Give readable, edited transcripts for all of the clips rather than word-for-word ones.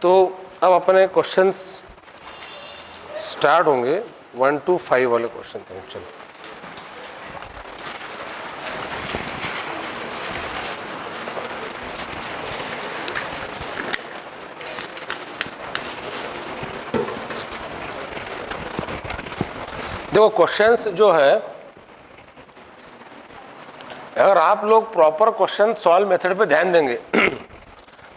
तो अब अपने क्वेश्चंस स्टार्ट होंगे 1 to 5 वाले क्वेश्चन थे। चलो देखो, क्वेश्चंस जो है, अगर आप लोग प्रॉपर क्वेश्चन सॉल्व मेथड पे ध्यान देंगे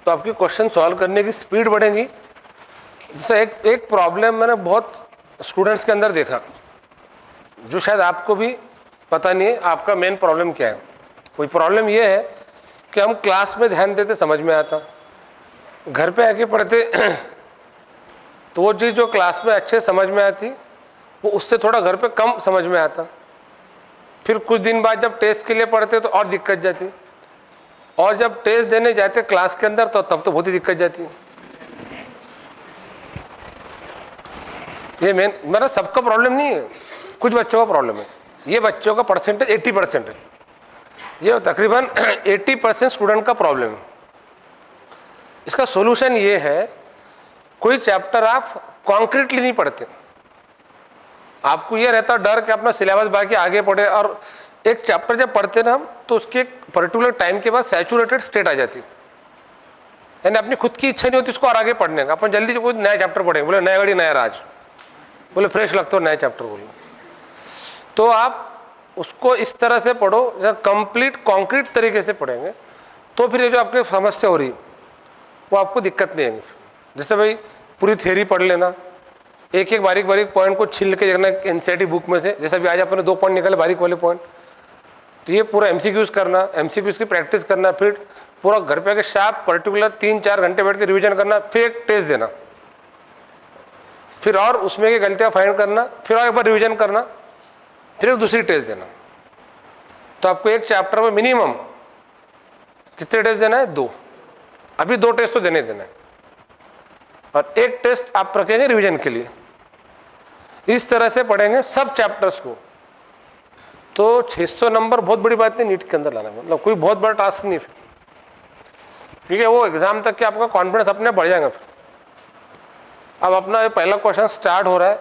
तो आपकी क्वेश्चन सॉल्व करने की स्पीड बढ़ेगी। जैसे एक प्रॉब्लम मैंने बहुत स्टूडेंट्स के अंदर देखा, जो शायद आपको भी पता नहीं है आपका मेन प्रॉब्लम क्या है। कोई प्रॉब्लम ये है कि हम क्लास में ध्यान देते, समझ में आता, घर पे आके पढ़ते तो वो चीज़ जो क्लास में अच्छे समझ में आती वो उससे थोड़ा घर पे कम समझ में आता। फिर कुछ दिन बाद जब टेस्ट के लिए पढ़ते तो और दिक्कत जाती, और जब टेस्ट देने जाते क्लास के अंदर तो तब तो बहुत ही दिक्कत जाती। ये मेरा सबका प्रॉब्लम नहीं है, कुछ बच्चों का प्रॉब्लम है। ये बच्चों का परसेंटेज 80% है, ये तकरीबन 80% स्टूडेंट का प्रॉब्लम है। इसका सॉल्यूशन ये है, कोई चैप्टर आप कॉन्क्रीटली नहीं पढ़ते, आपको ये रहता डर कि अपना सिलेबस बाकी आगे पढ़े, और एक चैप्टर जब पढ़ते ना हम तो उसके एक पर्टिकुलर टाइम के बाद सैचुरेटेड स्टेट आ जाती, यानी अपनी खुद की इच्छा नहीं होती उसको और आगे पढ़ने का। अपन जल्दी से कोई नया चैप्टर पढ़ेंगे, बोले नया घड़ी नया राज, बोले फ्रेश लगता हो नया चैप्टर बोलो, तो आप उसको इस तरह से पढ़ो जब कंप्लीट कॉन्क्रीट तरीके से पढ़ेंगे तो फिर ये जो आपकी समस्या हो रही वो आपको दिक्कत नहीं आएगी। जैसे भाई पूरी थ्योरी पढ़ लेना, एक एक बारीक बारीक पॉइंट को छील के देखना एनसीईआरटी बुक में से, जैसे भी आज अपने 2 पॉइंट निकाले बारीक वाले पॉइंट, तो ये पूरा एमसीक्यूज करना, एमसीक्यूज की प्रैक्टिस करना, फिर पूरा घर पे आके शार्प पर्टिकुलर 3-4 घंटे बैठ के रिवीजन करना, फिर एक टेस्ट देना, फिर और उसमें की गलतियां फाइंड करना, फिर और एक बार रिवीजन करना, फिर एक दूसरी टेस्ट देना। तो आपको एक चैप्टर में मिनिमम कितने टेस्ट देना है? 2। अभी 2 टेस्ट तो देने देना है, और एक टेस्ट आप रखेंगे रिवीजन के लिए। इस तरह से पढ़ेंगे सब चैप्टर्स को, तो 600 नंबर बहुत बड़ी बात नहीं नीट के अंदर लाना, मतलब कोई बहुत बड़ा टास्क नहीं, क्योंकि वो एग्जाम तक के आपका कॉन्फिडेंस अपने बढ़ जाएगा। अब अपना ये पहला क्वेश्चन स्टार्ट हो रहा है।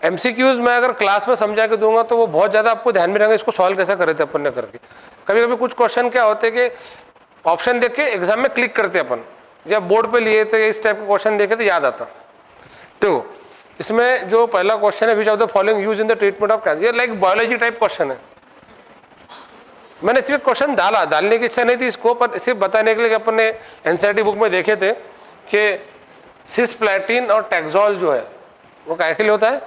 एमसीक्यूज में अगर क्लास में समझा के दूंगा तो वो बहुत ज़्यादा आपको ध्यान में रहेगा, इसको सॉल्व कैसे करे थे अपन ने करके। कभी कभी कुछ क्वेश्चन क्या होते हैं कि ऑप्शन देख के एग्जाम में क्लिक करते अपन, जब बोर्ड पे लिए थे इस टाइप के क्वेश्चन देखे तो याद आता। तो इसमें जो पहला क्वेश्चन है, which of the following use in the treatment of cancer, ये लाइक बायोलॉजी टाइप क्वेश्चन है। मैंने सिर्फ क्वेश्चन डालने की इच्छा नहीं थी इसको, पर सिर्फ बताने के लिए कि अपन ने एनसीईआरटी बुक में देखे थे कि सिस्प्लैटिन और टैक्सोल जो है वो क्या के लिए होता है?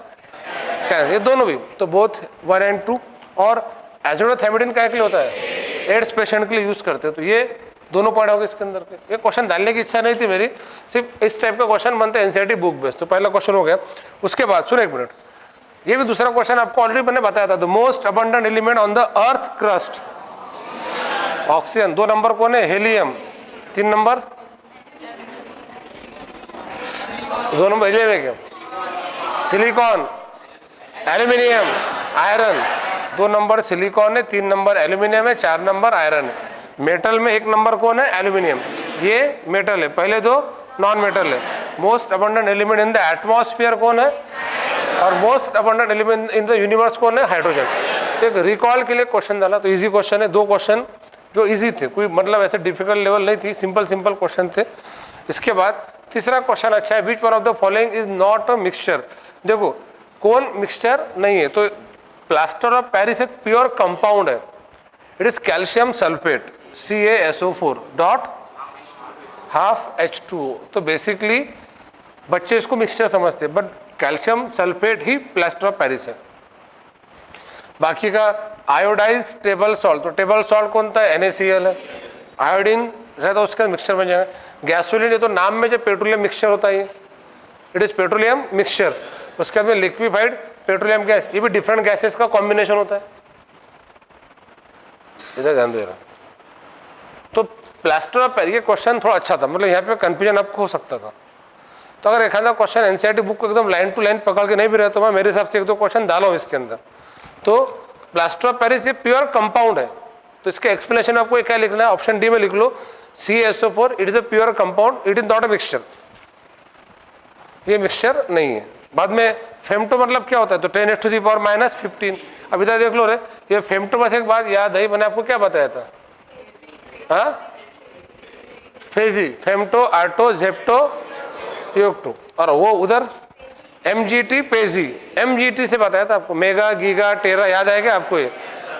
कैंसर, ये दोनों भी, तो बोथ 1 and 2। और एज़ोडोथायमिडिन क्या के लिए होता है? एड्स पेशेंट के लिए यूज करते हैं। तो ये दोनों पॉइंट हो गए इसके अंदर के। ये क्वेश्चन डालने की इच्छा नहीं थी मेरी, सिर्फ इस टाइप का क्वेश्चन बनता है एनसीईआरटी बुक बेस्ड। तो पहला क्वेश्चन हो गया। उसके बाद सुनो 1 मिनट, ये भी दूसरा क्वेश्चन आपको ऑलरेडी मैंने बताया था। The most abundant element on the earth crust, oxygen. 2 number कौन है? हेलियम। 3 नंबर 2 नंबर हेलियम है क्या? Silicon, aluminium, iron. 2 number silicon है, 3 नंबर एल्यूमिनियम है, 4 नंबर आयरन है। मेटल में 1 नंबर कौन है? एल्यूमिनियम। ये मेटल है, पहले 2 नॉन मेटल है। Most abundant element in the atmosphere कौन है? और most abundant element in the universe कौन है? हाइड्रोजन। तो एक रिकॉल के लिए क्वेश्चन डाला, तो इजी क्वेश्चन है। 2 क्वेश्चन जो इजी थे, कोई मतलब ऐसे डिफिकल्ट लेवल नहीं थी, सिंपल क्वेश्चन थे। इसके बाद तीसरा क्वेश्चन अच्छा है, विच one of the following is not a mixture. देखो कौन मिक्सचर नहीं है, तो प्लास्टर ऑफ पेरिस एक प्योर कंपाउंड है। It is calcium sulphate CaSO4 dot half H2O। तो बेसिकली बच्चे इसको मिक्सचर समझते हैं, but calcium sulphate he plaster of Paris है। बाकी का आयोडाइज टेबल सॉल्ट, तो टेबल सॉल्ट कौन था? NaCl है। आयोडीन रहता है उसका मिक्सचर बन जाएगा। गैसोलीन, ये तो नाम में जो पेट्रोलियम मिक्सचर होता है, इट इज पेट्रोलियम मिक्सचर। उसके बाद में लिक्विफाइड पेट्रोलियम गैस, ये भी डिफरेंट गैसेस का कॉम्बिनेशन होता है। इधर ध्यान दे रहा। तो प्लास्टर ऑफ पेरिस, ये क्वेश्चन थोड़ा अच्छा था, मतलब यहाँ पे कंफ्यूजन आपको हो सकता था। तो अगर एक आधा क्वेश्चन एनसीईआरटी बुक को एकदम लाइन टू लाइन पकड़ के नहीं भी रहे तो मैं मेरे हिसाब से 1-2 क्वेश्चन डालो इसके अंदर। तो प्लास्टर ऑफ पेरिस ये प्योर कंपाउंड है, तो इसके एक्सप्लेनेशन आपको क्या लिखना है? ऑप्शन डी में लिख लो, CaSO4 it is a pure compound, it is not a mixture. ये मिक्सचर नहीं है। बाद में फेमटो मतलब क्या होता है, तो 10⁻⁻15। अब इधर देख लो रे, ये फेमटो में से एक बात याद है, मैंने आपको क्या बताया था, हाँ, फेजी, फेमटो, आर्टो, जेप्टो, योक्टो, और वो उधर MGT, पेजी। MGT से बताया था आपको, मेगा, गीगा, टेरा, याद आएगा आपको, ये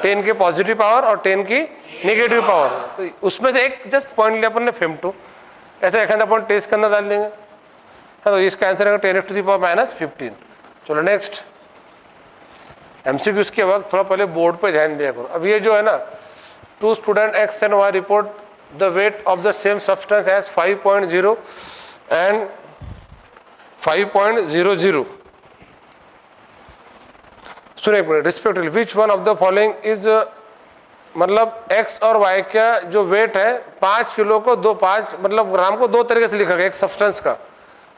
10 के पॉजिटिव पावर और 10 की नेगेटिव पावर। तो उसमें से एक जस्ट पॉइंट लिया अपन ने फेमटो, ऐसे एक पॉइंट टेस्ट के अंदर डाल देंगे, तो इसका आंसर है 10⁻⁻15। चलो नेक्स्ट MCQs के वक्त थोड़ा पहले बोर्ड पे ध्यान दिया करो। अब ये जो है ना, 2 student X and Y report the weight of the same substance as 5.0 and 5.00। सुनिए एक मिनट, respectively which one of the following is, मतलब X और Y का जो वेट है 5 किलो को 5 मतलब ग्राम को 2 तरीके से लिखा गया एक सब्सटेंस का,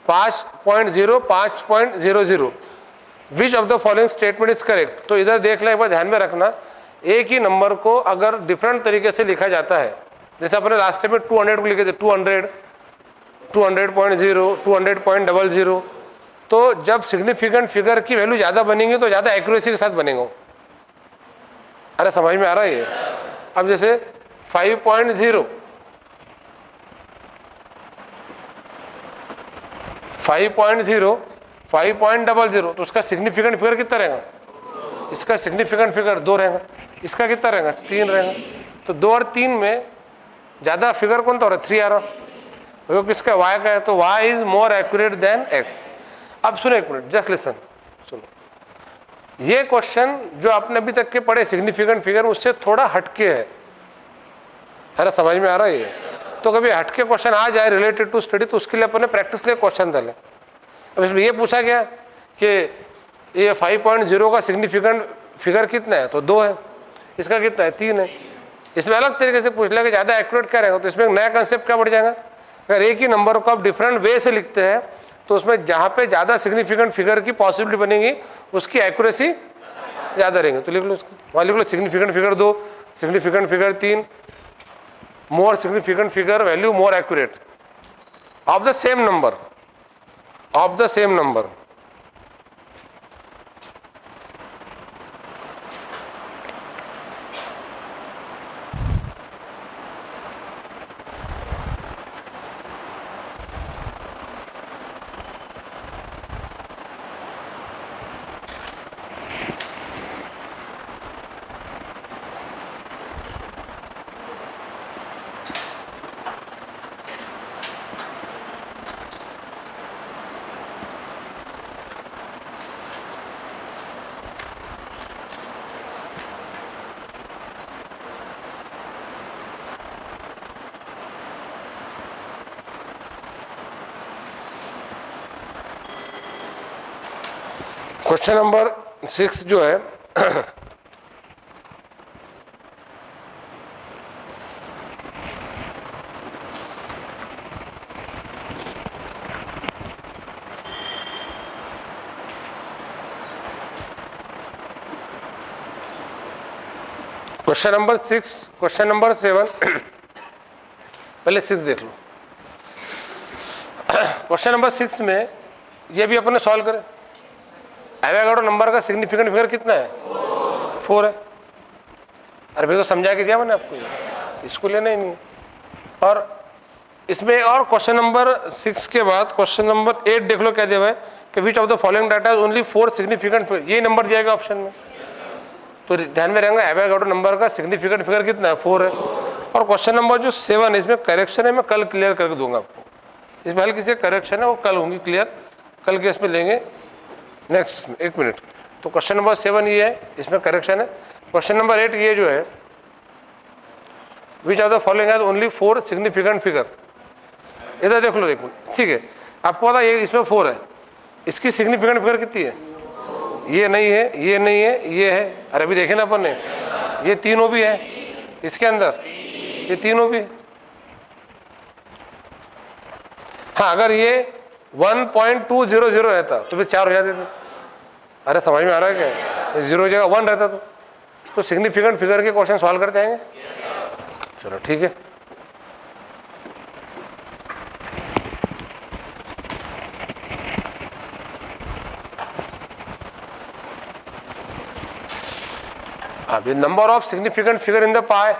5.0, 5.00। Which of the following statement is correct. तो इधर देख लें एक बार, ध्यान में रखना, एक ही नंबर को अगर डिफरेंट तरीके से लिखा जाता है, जैसे अपने लास्ट में 200 को लिखे थे 200, 200.0, 200.00, तो जब सिग्निफिकेंट फिगर की वैल्यू ज़्यादा बनेंगी तो ज़्यादा एक्यूरेसी के साथ बनेंगे। अरे समझ में आ रहा है ये। अब जैसे 5.0, 5.0, 5.00, तो उसका सिग्निफिकेंट फिगर कितना रहेगा, इसका सिग्निफिकेंट फिगर 2 रहेगा, इसका कितना रहेगा 3 रहेगा। तो 2 और 3 में ज़्यादा फिगर कौन सा हो रहा है, 3 आ रहा, क्योंकि इसका Y का है, तो Y is more accurate then X। अब सुनो एक मिनट, जस्ट लिसन, सुनो, ये क्वेश्चन जो आपने अभी तक के पढ़े सिग्निफिकेंट फिगर, उससे थोड़ा हटके है। अरे समझ में आ रहा है ये। तो कभी हटके क्वेश्चन आ जाए रिलेटेड टू स्टडी, तो उसके लिए अपने प्रैक्टिस के लिए क्वेश्चन डालें। अब इसमें ये पूछा गया कि ये 5.0 का सिग्निफिकेंट फिगर कितना है, तो 2 है, इसका कितना है 3 है। इसमें अलग तरीके से पूछ लिया कि ज़्यादा एक्यूरेट क्या रहेगा, तो इसमें एक नया कंसेप्ट क्या बढ़ जाएगा, अगर एक ही नंबर को आप डिफरेंट वे से लिखते हैं तो उसमें जहाँ पे ज़्यादा सिग्निफिकेंट फिगर की पॉसिबिलिटी बनेगी उसकी एक्यूरेसी ज़्यादा रहेंगे। तो लिख लो इसको, वहाँ लिख लो significant figure 2, significant figure 3, more significant figure value more accurate of the same number, of the same number. Question number 6 जो है क्वेश्चन नंबर 6, क्वेश्चन नंबर 7, पहले 6 देख लो। क्वेश्चन नंबर 6 में ये भी अपने सॉल्व करें। एवोगाड्रो नंबर का सिग्निफिकेंट फिगर कितना है, 4 है। अरे भाई तो समझा के दिया मैंने आपको, इसको लेना ही नहीं है। और इसमें और क्वेश्चन नंबर 6 के बाद क्वेश्चन नंबर 8 देख लो, क्या दिया हुआ है कि which of the following data is only 4 significant figure, ये नंबर दिया गया ऑप्शन में। तो ध्यान में रहेगा एवोगाड्रो नंबर का सिग्निफिकेंट फिगर कितना है, 4 है। और क्वेश्चन नंबर जो 7 है, इसमें करेक्शन है, मैं कल क्लियर करके दूंगा आपको। इसमें हल्की सी करेक्शन है, वो कल होंगी क्लियर, कल के इसमें लेंगे नेक्स्ट में। एक मिनट, तो क्वेश्चन नंबर 7 ये है, इसमें करेक्शन है। क्वेश्चन नंबर 8 ये जो है, which of the following has only 4 significant figure. इधर देख लो, देखो ठीक है, आपको पता ये इसमें 4 है, इसकी सिग्निफिकेंट फिगर कितनी है, ये नहीं है, ये नहीं है, ये है। अरे अभी देखे ना अपन ने, ये तीनों भी है इसके अंदर, ये तीनों भी है। हाँ, अगर ये 1.200 रहता तो फिर 4 हो जाते थे। अरे समझ में आ रहा है क्या, 0 जगह 1 रहता तो सिग्निफिकेंट फिगर के क्वेश्चन सॉल्व करते आएंगे। चलो ठीक है, अब ये number of significant figure in the pi,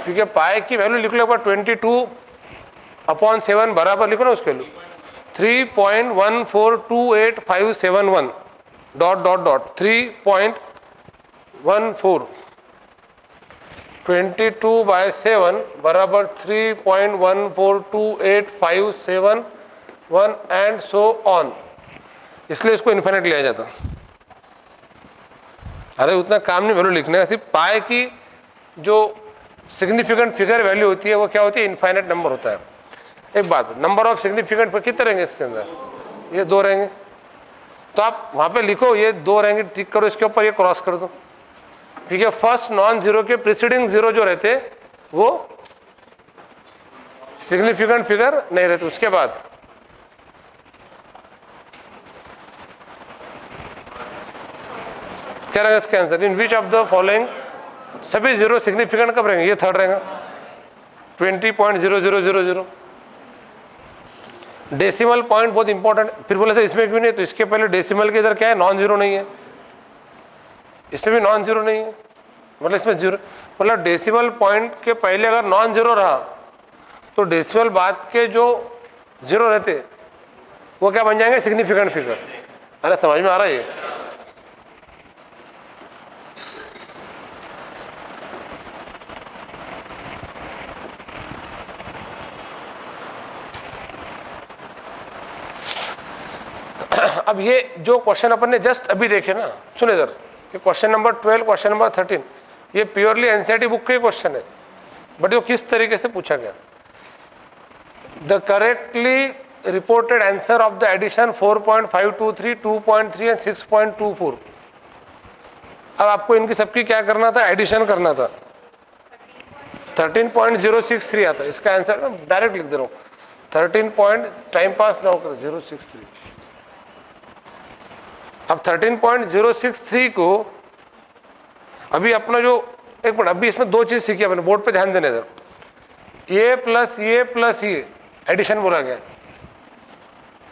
क्योंकि पाई की वैल्यू लिख लो पर 22/7 बराबर लिखो ना उसके लिए 3.1428571 डॉट डॉट डॉट 3.14 22/7 बराबर 3.1428571 एंड सो ऑन, इसलिए इसको इन्फिनिट लिया जाता। अरे उतना काम नहीं वैल्यू लिखने का, सिर्फ पाई की जो सिग्निफिकेंट फिगर वैल्यू होती है वो क्या होती है, इनफाइनाइट नंबर होता है। एक बात, नंबर ऑफ सिग्निफिकेंट पर कितने रहेंगे इसके अंदर, ये 2 रहेंगे, तो आप वहां पे लिखो ये 2 रहेंगे, टिक करो इसके ऊपर, ये क्रॉस कर दो, क्योंकि फर्स्ट नॉन जीरो के प्रीसीडिंग जीरो जो रहते वो सिग्निफिकेंट फिगर नहीं रहते। उसके बाद क्या रहेगा इसका answer, in which of the following, सभी जीरो सिग्निफिकेंट कब रहेंगे, ये थर्ड रहेगा 20.0000। डेसिमल पॉइंट बहुत इंपॉर्टेंट, फिर बोले सर इसमें क्यों नहीं, तो इसके पहले डेसिमल के इधर क्या है, नॉन जीरो नहीं है, इसमें भी नॉन जीरो नहीं है, मतलब इसमें जीरो, मतलब डेसिमल पॉइंट के पहले अगर नॉन जीरो रहा तो डेसिमल बाद के जो जीरो रहते वो क्या बन जाएंगे, सिग्निफिकेंट फिगर। अरे समझ में आ रहा है ये, अब ये जो क्वेश्चन अपन ने जस्ट अभी देखे ना, सुने इधर, ये क्वेश्चन नंबर 12, क्वेश्चन नंबर 13, ये प्योरली एनसीईआरटी बुक के क्वेश्चन है, बट ये किस तरीके से पूछा गया। The correctly reported answer of the addition 4.523, 2.3 and 6.24। अब आपको इनकी सबकी क्या करना था, एडिशन करना था। 13.063 आता, इसका आंसर डायरेक्ट लिख दे रहा हूँ, 13 टाइम पास ना होकर 063। अब 13.063 को अभी अपना जो, एक मिनट, अभी इसमें 2 चीज सीखी अपने, बोर्ड पे ध्यान देने इधर, ये प्लस ये एडिशन बोला गया।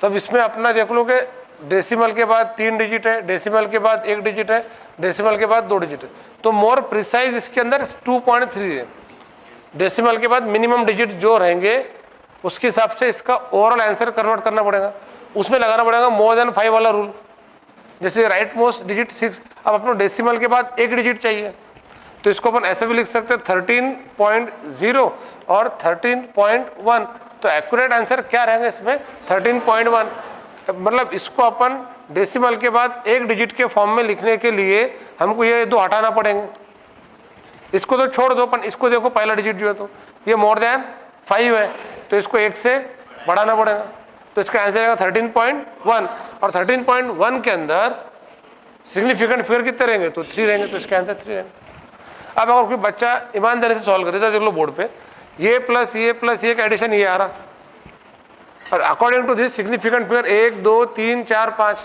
तब इसमें अपना देख लो कि डेसिमल के बाद 3 डिजिट है, डेसिमल के बाद 1 डिजिट है, डेसिमल के बाद 2 डिजिट है, तो मोर प्रिसाइज इसके अंदर 2.3 है। डेसिमल के बाद मिनिमम डिजिट जो रहेंगे उसके हिसाब से इसका ओवरऑल आंसर कन्वर्ट करना पड़ेगा, उसमें लगाना पड़ेगा मोर देन 5 वाला रूल। जैसे राइट मोस्ट डिजिट 6, अब अपने डेसिमल के बाद 1 डिजिट चाहिए, तो इसको अपन ऐसे भी लिख सकते हैं 13.0 और 13.1, तो एक्यूरेट आंसर क्या रहेगा इसमें 13.1। मतलब इसको अपन डेसिमल के बाद 1 डिजिट के फॉर्म में लिखने के लिए हमको ये 2 हटाना पड़ेंगे, इसको तो छोड़ दो, अपन इसको देखो पहला डिजिट जो है तो ये मोर देन 5 है, तो इसको 1 से बढ़ाना पड़ेगा, तो इसका आंसर आएगा 13.1। और 13.1 के अंदर सिग्निफिकेंट फिगर कितने रहेंगे, तो 3 रहेंगे, तो इसका आंसर 3 रहेंगे। अब अगर कोई बच्चा ईमानदारी से सॉल्व करे, देख लो बोर्ड पे, ये प्लस ये का एडिशन ये आ रहा, और according to this significant figure 1 2 3 4 5,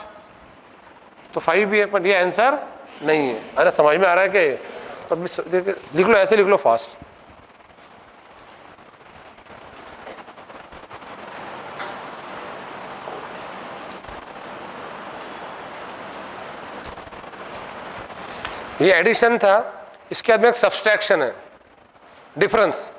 तो 5 भी है, पर ये आंसर नहीं है। अरे समझ में आ रहा है कि, लिख लो ऐसे, लिख लो फास्ट। ये एडिशन था, इसके बाद में एक सब्सट्रैक्शन है, डिफरेंस।